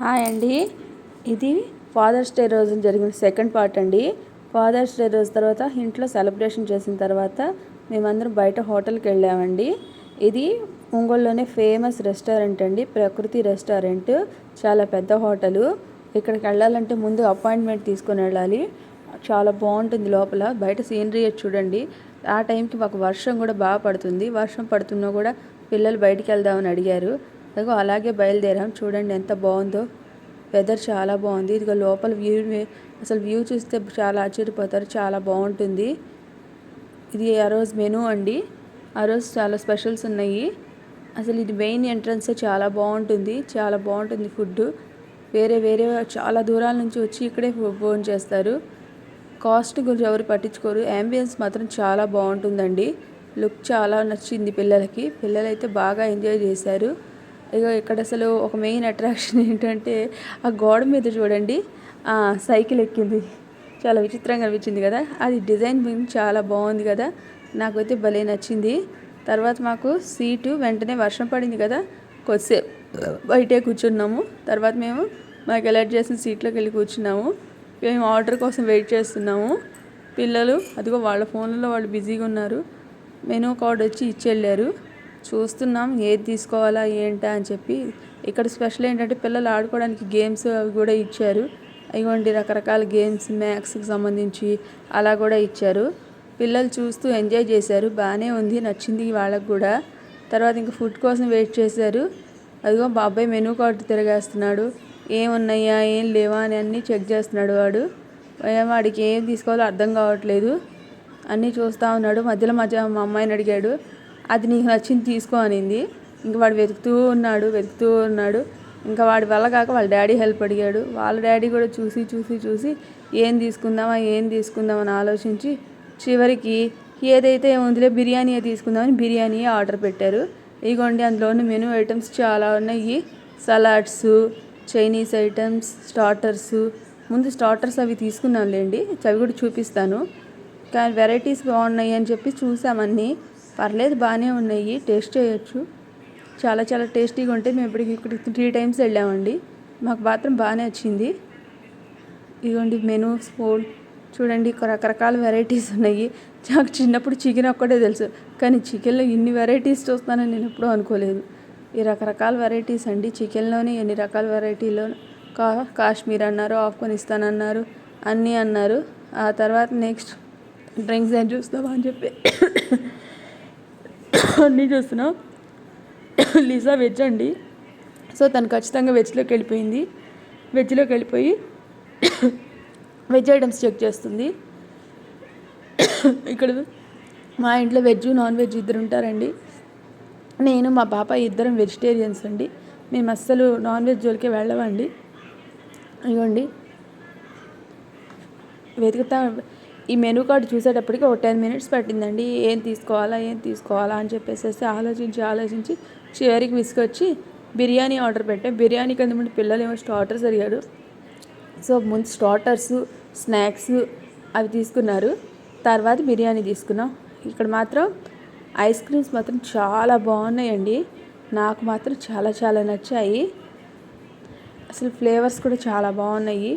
Hi అండి. ఇది fathers day రోజు జరిగిన సెకండ్ పార్ట్ అండి. ఫాదర్స్ డే రోజు తర్వాత ఇంట్లో సెలబ్రేషన్ చేసిన తర్వాత మేమందరం బయట హోటల్కి వెళ్ళామండి. ఇది ఒంగోలులోనే ఫేమస్ రెస్టారెంట్ అండి, ప్రకృతి రెస్టారెంట్. చాలా పెద్ద హోటలు. ఇక్కడికి వెళ్ళాలంటే ముందు అపాయింట్మెంట్ తీసుకొని వెళ్ళాలి. చాలా బాగుంటుంది లోపల. బయట సీనరీ చూడండి. ఆ టైంకి మాకు వర్షం కూడా బాగా పడుతుంది. వర్షం పడుతున్నా కూడా పిల్లలు బయటికి వెళ్దామని అడిగారు. అదిగో అలాగే బయలుదేరాం. చూడండి ఎంత బాగుందో. వెదర్ చాలా బాగుంది. ఇదిగో లోపల వ్యూ చూస్తే చాలా ఆశ్చర్యపోతారు. చాలా బాగుంటుంది. ఇది ఆ రోజు మెనూ అండి. ఆ రోజు చాలా స్పెషల్స్ ఉన్నాయి. అసలు ఇది మెయిన్ ఎంట్రన్స్ చాలా బాగుంటుంది. చాలా బాగుంటుంది ఫుడ్. వేరే చాలా దూరాల నుంచి వచ్చి ఇక్కడే భోజనం చేస్తారు. కాస్ట్ గురించి ఎవరు పట్టించుకోరు. యాంబియన్స్ మాత్రం చాలా బాగుంటుందండి. లుక్ చాలా నచ్చింది పిల్లలకి. పిల్లలైతే బాగా ఎంజాయ్ చేశారు. ఇగో ఇక్కడ అసలు ఒక మెయిన్ అట్రాక్షన్ ఏంటంటే ఆ గోడ మీద చూడండి సైకిల్ ఎక్కింది. చాలా విచిత్రంగా అనిపించింది కదా. అది డిజైన్ చాలా బాగుంది కదా. నాకైతే భలే నచ్చింది. తర్వాత మాకు సీటు వెంటనే వర్షం పడింది కదా, కొద్దిసేపు బయటే కూర్చున్నాము. తర్వాత మేము మాకు అలర్ట్ చేసిన సీట్లోకి వెళ్ళి కూర్చున్నాము. మేము ఆర్డర్ కోసం వెయిట్ చేస్తున్నాము. పిల్లలు అదిగో వాళ్ళ ఫోన్లలో వాళ్ళు బిజీగా ఉన్నారు. మెనూ కార్డ్ వచ్చి ఇచ్చి వెళ్ళారు. చూస్తున్నాం ఏది తీసుకోవాలా ఏంటా అని చెప్పి. ఇక్కడ స్పెషల్ ఏంటంటే పిల్లలు ఆడుకోవడానికి గేమ్స్ అవి కూడా ఇచ్చారు. ఇవ్వండి రకరకాల గేమ్స్, మ్యాథ్స్కి సంబంధించి అలా కూడా ఇచ్చారు. పిల్లలు చూస్తూ ఎంజాయ్ చేశారు. బాగానే ఉంది, నచ్చింది వాళ్ళకు కూడా. తర్వాత ఇంకా ఫుడ్ కోసం వెయిట్ చేశారు. అదిగో బాబాయ్ మెనూ కార్డు తిరగేస్తున్నాడు. ఏమున్నాయా ఏం లేవా అని అన్నీ చెక్ చేస్తున్నాడు వాడు. వాడికి ఏం తీసుకోవాలో అర్థం కావట్లేదు. అన్నీ చూస్తూ ఉన్నాడు. మధ్యలో మా అమ్మాయిని అడిగాడు, అది నీకు నచ్చింది తీసుకో అనింది. ఇంక వాడు వెతుకుతూ ఉన్నాడు. ఇంకా వాడి వల్ల కాక వాళ్ళ డాడీ హెల్ప్ అడిగాడు. వాళ్ళ డాడీ కూడా చూసి ఏం తీసుకుందామని ఆలోచించి చివరికి ఏదైతే ఉందిలే బిర్యానీయే తీసుకుందామని బిర్యానీ ఆర్డర్ పెట్టారు. ఇగోండి అందులోని మెనూ ఐటమ్స్ చాలా ఉన్నాయి. Salads, Chinese items, starters. ముందు స్టార్టర్స్ అవి తీసుకున్నాంలేండి, అవి కూడా చూపిస్తాను. కానీ వెరైటీస్ బాగున్నాయి అని చెప్పి చూసామన్నీ. పర్లేదు, బాగానే ఉన్నాయి, టేస్ట్ చేయొచ్చు. చాలా టేస్టీగా ఉంటాయి. మేము ఇక్కడికి 3 times వెళ్ళామండి. మాకు మాత్రం బాగానే వచ్చింది. ఇదిగోండి మెనూ స్పూన్ చూడండి. రకరకాల వెరైటీస్ ఉన్నాయి. నాకు చిన్నప్పుడు చికెన్ ఒక్కటే తెలుసు, కానీ చికెన్లో ఇన్ని వెరైటీస్ చూస్తానని నేను ఎప్పుడూ అనుకోలేదు. ఈ రకరకాల వెరైటీస్ అండి. చికెన్లోనే ఎన్ని రకాల వెరైటీలో కాశ్మీర్ అన్నారు, ఆఫ్ఘనిస్తాన్ అన్నారు, అన్నీ అన్నారు. ఆ తర్వాత నెక్స్ట్ డ్రింక్స్ ఏం చూస్తావా అని చెప్పి అన్నీ చూస్తున్నాం. లిజా వెజ్ అండి. సో తను ఖచ్చితంగా వెజ్లోకి వెళ్ళిపోయి వెజ్ ఐటమ్స్ చెక్ చేస్తుంది. ఇక్కడ మా ఇంట్లో వెజ్ నాన్ వెజ్ ఇద్దరు ఉంటారండి. నేను మా పాప ఇద్దరం వెజిటేరియన్స్ అండి. మేము అస్సలు నాన్ వెజ్ జోలికే వెళ్ళమండి. ఇవ్వండి వెతుకుతా. ఈ మెనూ కార్డు చూసేటప్పటికి ఒక 10 minutes పట్టిందండి. ఏం తీసుకోవాలా అని చెప్పేసి ఆలోచించి చివరికి విసుకొచ్చి బిర్యానీ ఆర్డర్ పెట్టాం. బిర్యానీకి ముందు పిల్లలు ఏమో స్టార్టర్స్ అడిగారు. సో ముందు స్టార్టర్స్, స్నాక్స్ అవి తీసుకున్నారు. తర్వాత బిర్యానీ తీసుకున్నాం. ఇక్కడ మాత్రం ఐస్ క్రీమ్స్ మాత్రం చాలా బాగున్నాయండి. నాకు మాత్రం చాలా నచ్చాయి. అసలు ఫ్లేవర్స్ కూడా చాలా బాగున్నాయి.